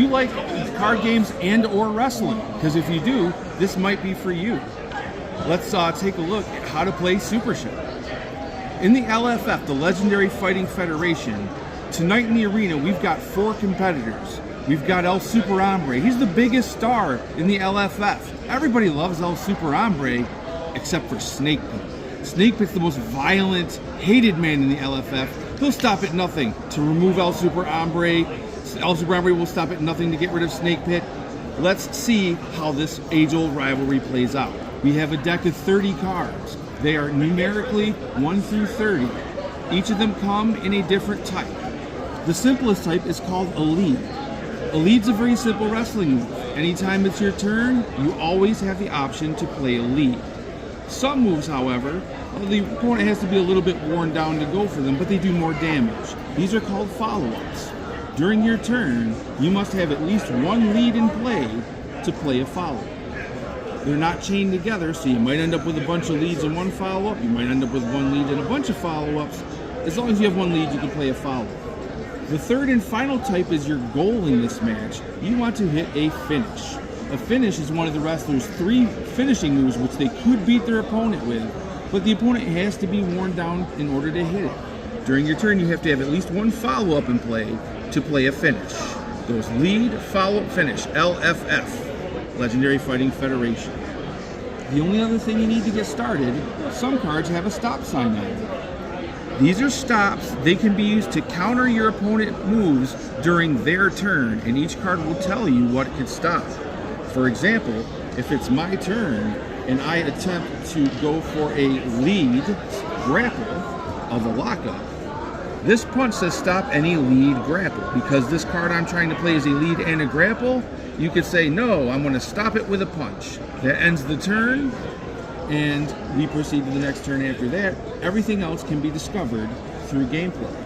you like card games and or wrestling? Because if you do, this might be for you. Let's take a look at how to play Supershow. In the LFF, the Legendary Fighting Federation, tonight in the arena we've got 4 competitors. We've got El Super Hombre. He's the biggest star in the LFF. Everybody loves El Super Hombre except for Snake Pit. Snake Pit's the most violent, hated man in the LFF. He'll stop at nothing to remove El Super Hombre. El Super Hombre will stop at nothing to get rid of Snake Pit. Let's see how this age-old rivalry plays out. We have a deck of 30 cards. They are numerically 1 through 30. Each of them come in a different type. The simplest type is called a lead. A lead's a very simple wrestling move. Anytime it's your turn, you always have the option to play a lead. Some moves, however, the opponent has to be a little bit worn down to go for them, but they do more damage. These are called follow-ups. During your turn, you must have at least 1 lead in play to play a follow-up. They're not chained together, so you might end up with a bunch of leads and 1 follow-up. You might end up with 1 lead and a bunch of follow-ups. As long as you have 1 lead, you can play a follow-up. The third and final type is your goal in this match. You want to hit a finish. A finish is one of the wrestlers' 3 finishing moves which they could beat their opponent with, but the opponent has to be worn down in order to hit it. During your turn, you have to have at least 1 follow-up in play to play a finish. Those lead, follow-up, finish, LFF, Legendary Fighting Federation. The only other thing you need to get started, some cards have a stop sign on them. These are stops. They can be used to counter your opponent's moves during their turn, and each card will tell you what it can stop. For example, if it's my turn and I attempt to go for a lead grapple of a lockup, this punch says stop any lead grapple. Because this card I'm trying to play is a lead and a grapple, you could say, no, I'm going to stop it with a punch. That ends the turn, and we proceed to the next turn after that. Everything else can be discovered through gameplay.